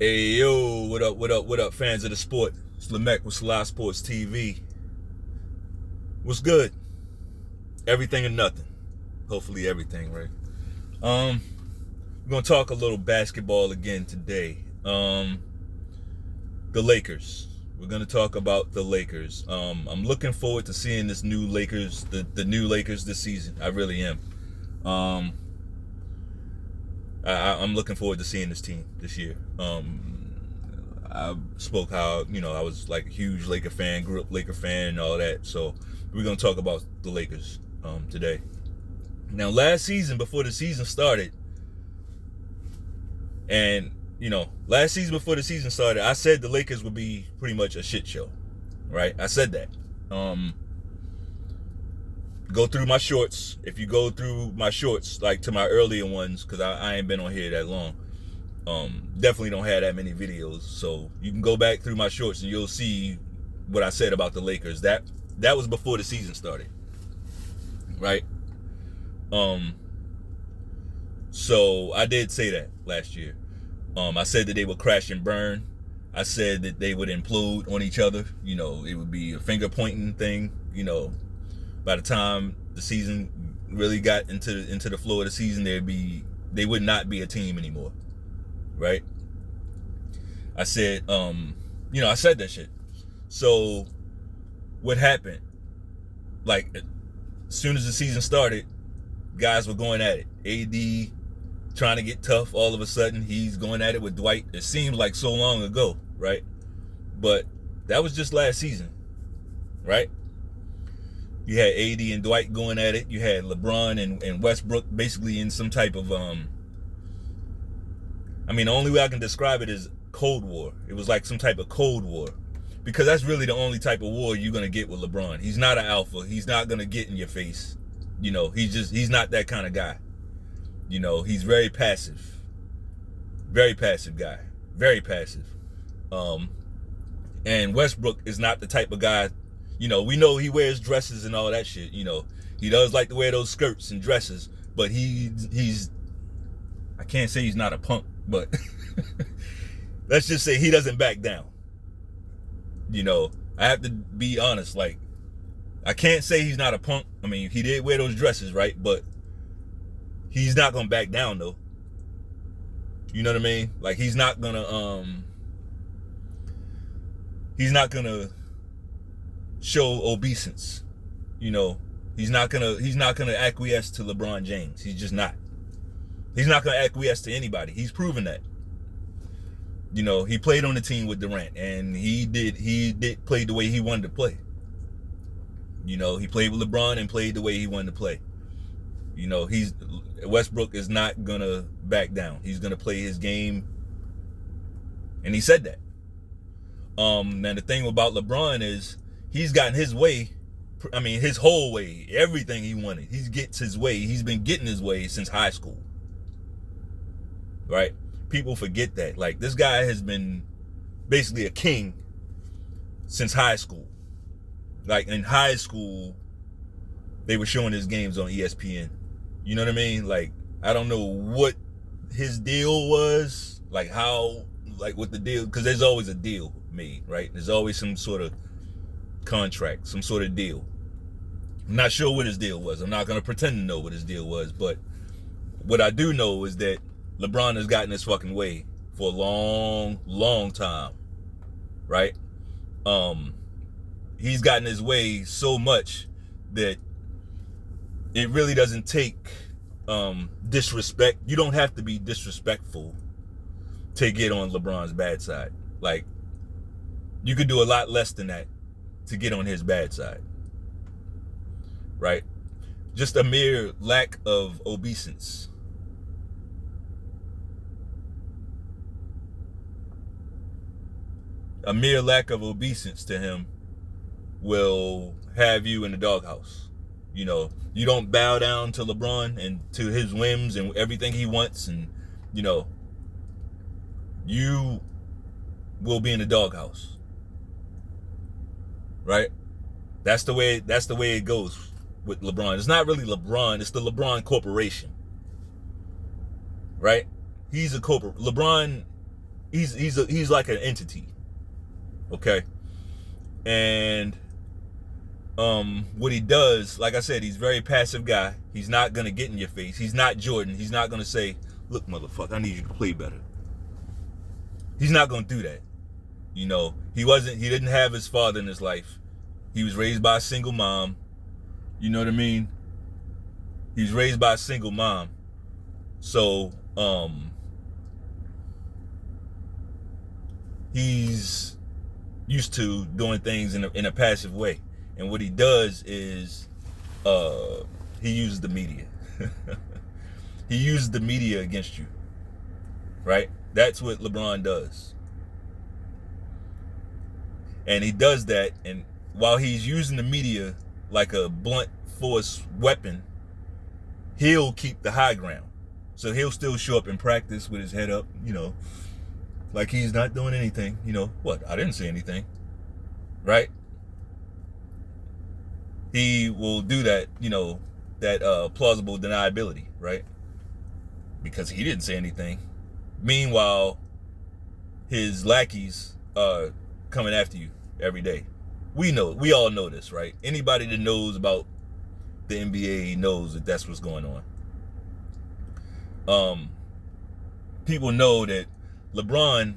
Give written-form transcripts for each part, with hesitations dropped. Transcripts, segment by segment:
Hey yo, what up, fans of the sport? It's Lemekh with selahsportstv. What's good? Everything and nothing. Hopefully everything, right? We're gonna talk a little basketball again today. The Lakers. We're gonna talk about the Lakers. I'm looking forward to seeing this new Lakers, the new Lakers this season. I really am. I'm looking forward to seeing this team this year. I spoke how I was like a huge Laker fan, grew up Laker fan, and all that. So we're gonna talk about the Lakers today. Now, last season, before the season started, I said the Lakers would be pretty much a shit show, right? I said that. Go through my shorts. If you go through my shorts, like to my earlier ones, because I ain't been on here that long. Definitely don't have that many videos. So you can go back through my shorts and you'll see what I said about the Lakers. That was before the season started. Right? So I did say that last year. I said that they would crash and burn. I said that they would implode on each other. It would be a finger pointing thing. By the time the season really got into the flow of the season, they would not be a team anymore, right? I said, I said that shit. So what happened? Like, as soon as the season started, guys were going at it. AD trying to get tough. All of a sudden, he's going at it with Dwight. It seems like so long ago, right? But that was just last season, right? You had AD and Dwight going at it. You had LeBron and Westbrook basically in some type of, the only way I can describe it is Cold War. It was like some type of Cold War. Because that's really the only type of war you're going to get with LeBron. He's not an alpha. He's not going to get in your face. He's not that kind of guy. He's very passive. Very passive guy. Very passive. And Westbrook is not the type of guy. We know he wears dresses and all that shit. He does like to wear those skirts and dresses, but he's I can't say he's not a punk, but let's just say he doesn't back down. I have to be honest. Like, I can't say he's not a punk. He did wear those dresses, right? But he's not gonna back down, though. You know what I mean? Like, he's not gonna show obeisance. He's not gonna acquiesce to LeBron James. He's just not. He's not gonna acquiesce to anybody. He's proven that. He played on the team with Durant, and he did play the way he wanted to play. He played with LeBron and played the way he wanted to play. Westbrook is not gonna back down. He's gonna play his game, and he said that. Now the thing about LeBron is he's gotten his way. His whole way, everything he wanted. He gets his way. He's been getting his way since high school. Right? People forget that. Like, this guy has been basically a king since high school. Like, in high school, they were showing his games on ESPN. You know what I mean? Like, I don't know what his deal was. Like, what the deal, because there's always a deal made, right? There's always some sort of contract, some sort of deal. I'm not sure what his deal was. I'm not going to pretend to know what his deal was, but what I do know is that LeBron has gotten his fucking way for a long, long time, right? He's gotten his way so much that it really doesn't take disrespect. You don't have to be disrespectful to get on LeBron's bad side. Like, you could do a lot less than that to get on his bad side, right? Just a mere lack of obeisance. A mere lack of obeisance to him will have you in the doghouse. You don't bow down to LeBron and to his whims and everything he wants, and you will be in the doghouse. Right? That's the way it goes with LeBron. It's not really LeBron, it's the LeBron Corporation. Right? He's a corporate. LeBron he's like an entity, okay? And what he does, like I said, he's a very passive guy. He's not gonna get in your face. He's not Jordan. He's not gonna say, "Look, motherfucker, I need you to play better." He's not gonna do that. You know, he didn't have his father in his life. He was raised by a single mom. You know what I mean? He was raised by a single mom. So, he's used to doing things in a passive way. And what he does is he uses the media. He uses the media against you. Right? That's what LeBron does. And he does that, and while he's using the media like a blunt force weapon, he'll keep the high ground. So he'll still show up in practice with his head up, you know, like he's not doing anything. You know, what? I didn't say anything. Right? He will do that, you know, that plausible deniability, right? Because he didn't say anything. Meanwhile, his lackeys are coming after you every day. We all know this, right? Anybody that knows about the NBA knows that that's what's going on. People know that LeBron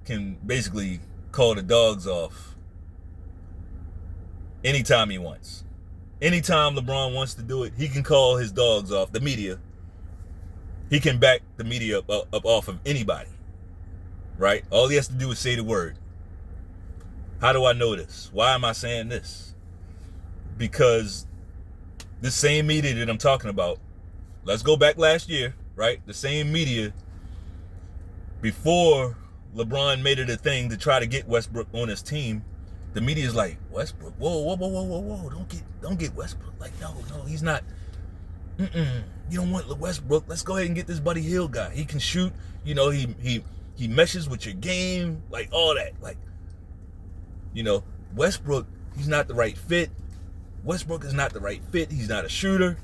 can basically call the dogs off anytime he wants. Anytime LeBron wants to do it, he can call his dogs off, the media. He can back the media up off of anybody, right? All he has to do is say the word. How do I know this? Why am I saying this? Because the same media that I'm talking about, let's go back last year, right? The same media, before LeBron made it a thing to try to get Westbrook on his team, the media is like, Westbrook, whoa, don't get Westbrook. Like, no, he's not. You don't want Westbrook. Let's go ahead and get this Buddy Hield guy. He can shoot. You know, he meshes with your game, like all that. Like, you know, Westbrook, he's not the right fit. Westbrook is not the right fit. He's not a shooter.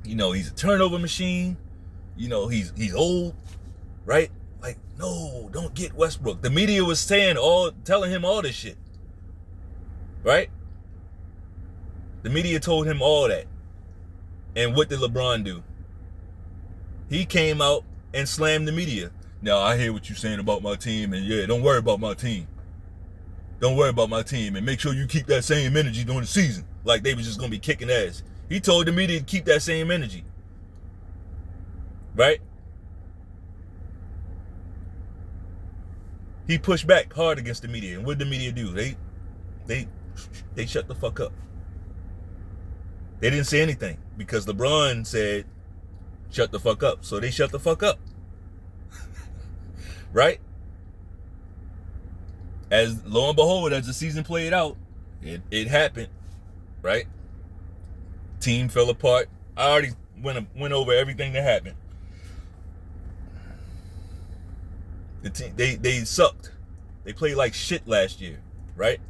You know, he's a turnover machine. You know, he's old, right? Like, no, don't get Westbrook. The media was telling him all this shit, right? The media told him all that. And what did LeBron do? He came out and slammed the media. Now, I hear what you're saying about my team, and yeah, don't worry about my team. Don't worry about my team, and make sure you keep that same energy during the season. Like they was just going to be kicking ass. He told the media to keep that same energy. Right? He pushed back hard against the media. And what did the media do? They shut the fuck up. They didn't say anything because LeBron said, shut the fuck up. So they shut the fuck up. Right? As lo and behold, as the season played out, it happened. Right? Team fell apart. I already went over everything that happened. The team, they sucked. They played like shit last year, right?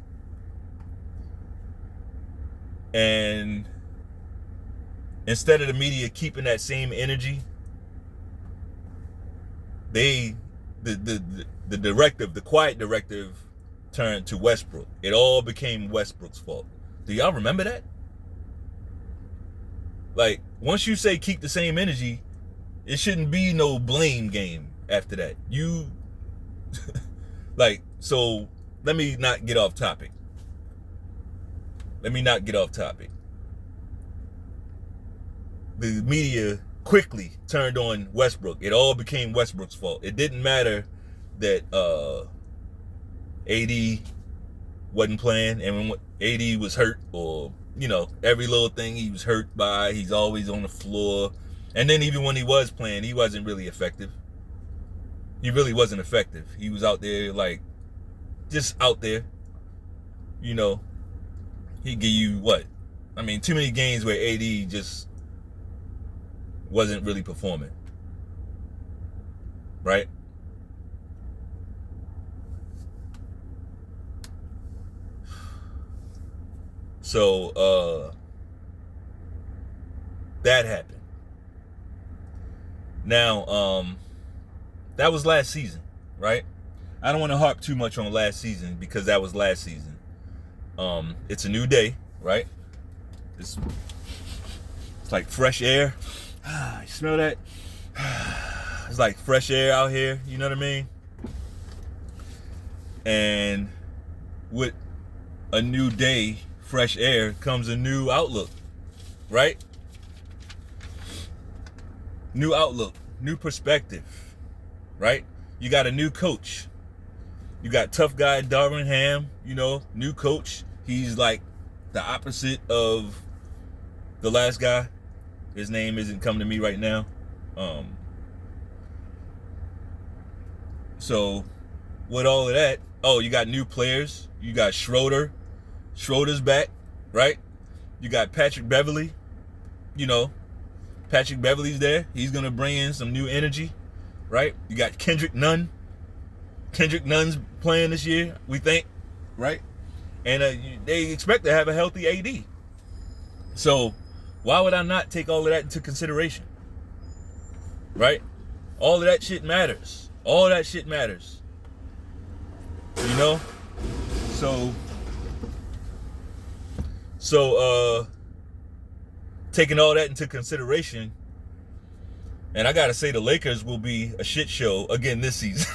And instead of the media keeping that same energy, the directive, the quiet directive, turned to Westbrook. It all became Westbrook's fault. Do y'all remember that? Like, once you say keep the same energy, it shouldn't be no blame game after that. So let me not get off topic. The media quickly turned on Westbrook. It all became Westbrook's fault. It didn't matter that AD wasn't playing, and when AD was hurt, or, you know, every little thing he was hurt by, he's always on the floor. And then even when he was playing, he wasn't really effective. He really wasn't effective. He was out there, like, just out there. You know, he'd give you what? I mean, too many games where AD just wasn't really performing. Right? So, that happened. Now, that was last season, right? I don't want to harp too much on last season because that was last season. It's a new day, right? It's like fresh air. You smell that? It's like fresh air out here, you know what I mean? And with a new day, fresh air, comes a new outlook, right? New outlook, new perspective, right? You got a new coach. You got tough guy Darvin Ham, new coach. He's like the opposite of the last guy. His name isn't coming to me right now. So with all of that, you got new players. You got Schroeder. Schroeder's back, right? You got Patrick Beverly. Patrick Beverly's there. He's going to bring in some new energy, right? You got Kendrick Nunn. Kendrick Nunn's playing this year, we think, right? And they expect to have a healthy AD. So why would I not take all of that into consideration, right? All of that shit matters. All that shit matters. So taking all that into consideration, and I gotta say the Lakers will be a shit show again this season.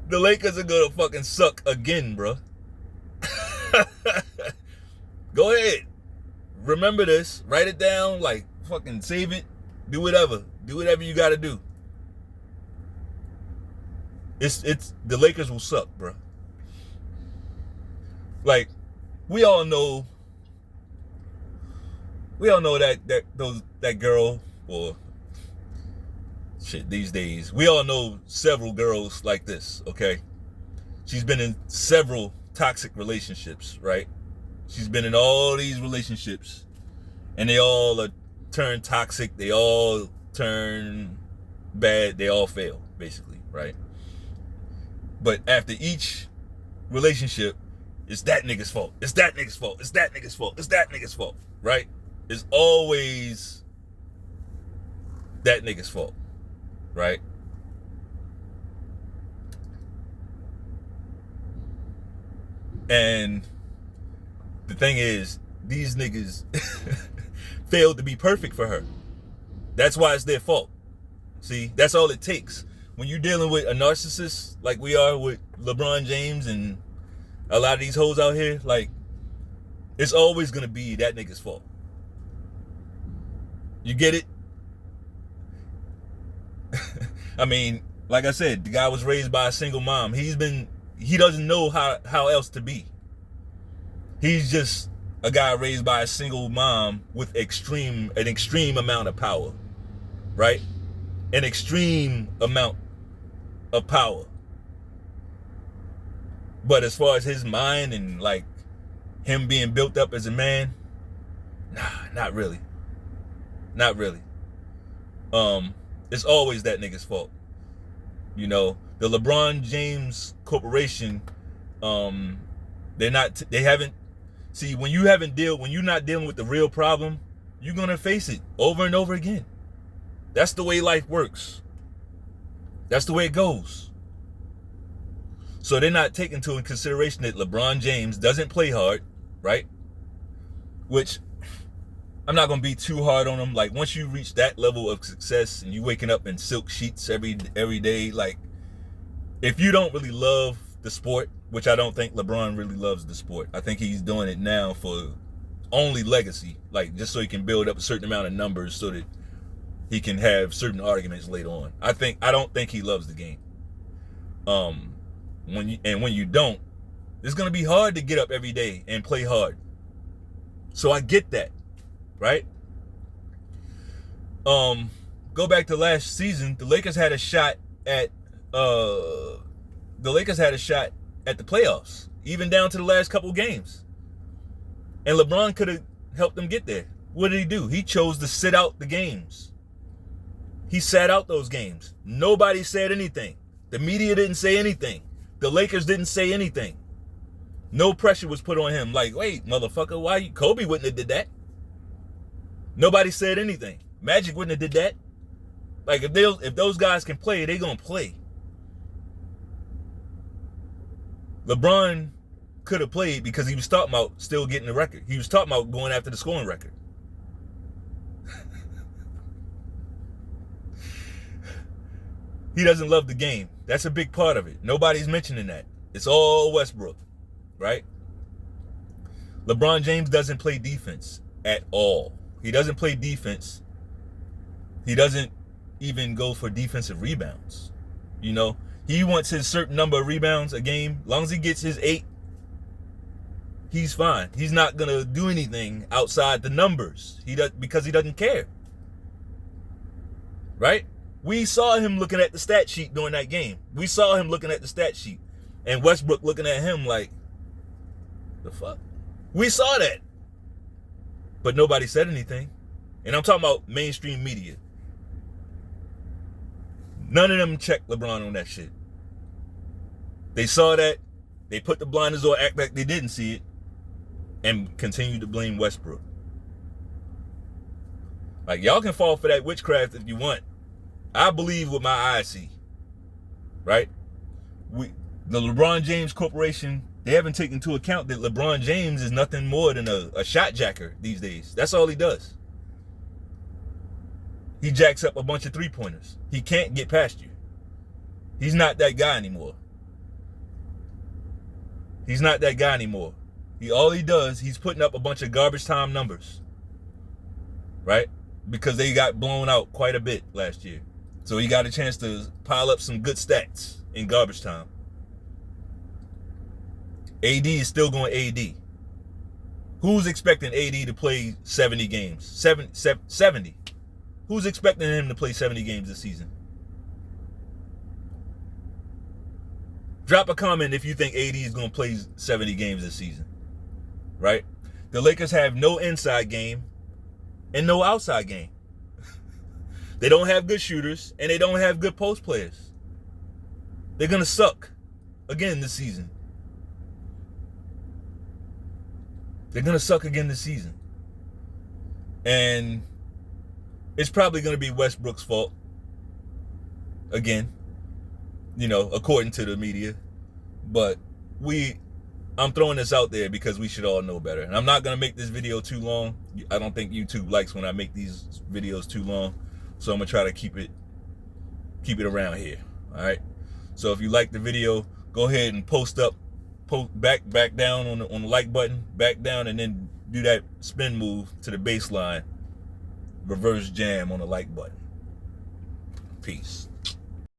The Lakers are gonna fucking suck again, bro. Go ahead. Remember this. Write it down. Like, fucking save it. Do whatever. Do whatever you gotta do. It's the Lakers will suck, bro. Like, we all know that girl, or shit, these days, we all know several girls like this, okay? She's been in several toxic relationships, right? She's been in all these relationships, and they all turn toxic, they all turn bad, they all fail, basically, right? But after each relationship, it's that nigga's fault. It's that nigga's fault. It's that nigga's fault. It's that nigga's fault, right? It's always that nigga's fault, right? And the thing is, these niggas failed to be perfect for her. That's why it's their fault. See, that's all it takes. When you're dealing with a narcissist like we are with LeBron James and a lot of these hoes out here, like, it's always gonna be that nigga's fault. You get it? I mean, like I said, the guy was raised by a single mom. He doesn't know how else to be. He's just a guy raised by a single mom with an extreme amount of power, right? An extreme amount of power. But as far as his mind and like him being built up as a man, nah, not really. Not really. It's always that nigga's fault. The LeBron James Corporation, they haven't, see, when you're not dealing with the real problem, you're gonna face it over and over again. That's the way life works. That's the way it goes. So they're not taking into consideration that LeBron James doesn't play hard, right? Which, I'm not going to be too hard on him. Like, once you reach that level of success and you waking up in silk sheets every day, like, if you don't really love the sport, which I don't think LeBron really loves the sport. I think he's doing it now for only legacy, like, just so he can build up a certain amount of numbers so that he can have certain arguments later on. I don't think he loves the game. When you don't, it's gonna be hard to get up every day and play hard. So I get that, right? Go back to last season. The Lakers had a shot at the playoffs, even down to the last couple games. And LeBron could have helped them get there. What did he do? He chose to sit out the games. He sat out those games. Nobody said anything. The media didn't say anything. The Lakers didn't say anything. No pressure was put on him. Like, wait, motherfucker, why you? Kobe wouldn't have did that. Nobody said anything. Magic wouldn't have did that. Like if those guys can play, they gonna play. LeBron could have played because he was talking about still getting the record. He was talking about going after the scoring record. He doesn't love the game. That's a big part of it. Nobody's mentioning that. It's all Westbrook, right? LeBron James doesn't play defense at all. He doesn't play defense. He doesn't even go for defensive rebounds. You know, he wants his certain number of rebounds a game. As long as he gets his 8, he's fine. He's not going to do anything outside the numbers. Because he doesn't care. Right? We saw him looking at the stat sheet during that game. We saw him looking at the stat sheet. And Westbrook looking at him like, the fuck? We saw that. But nobody said anything. And I'm talking about mainstream media. None of them checked LeBron on that shit. They saw that. They put the blinders on, act like they didn't see it. And continued to blame Westbrook. Like, y'all can fall for that witchcraft if you want. I believe what my eyes see. Right? The LeBron James Corporation, they haven't taken into account that LeBron James is nothing more than a shot jacker these days. That's all he does. He jacks up a bunch of three-pointers. He can't get past you. He's not that guy anymore. He's not that guy anymore. All he does, he's putting up a bunch of garbage time numbers. Right? Because they got blown out quite a bit last year. So he got a chance to pile up some good stats in garbage time. AD is still going AD. Who's expecting AD to play 70 games? 70. Who's expecting him to play 70 games this season? Drop a comment if you think AD is going to play 70 games this season. Right? The Lakers have no inside game and no outside game. They don't have good shooters and they don't have good post players. They're going to suck again this season. They're going to suck again this season. And it's probably going to be Westbrook's fault. Again. You know, according to the media. But I'm throwing this out there because we should all know better. And I'm not going to make this video too long. I don't think YouTube likes when I make these videos too long. So I'm going to try to keep it around here. All right. So if you like the video, go ahead and post back down on the like button, back down, and then do that spin move to the baseline, reverse jam on the like button. Peace.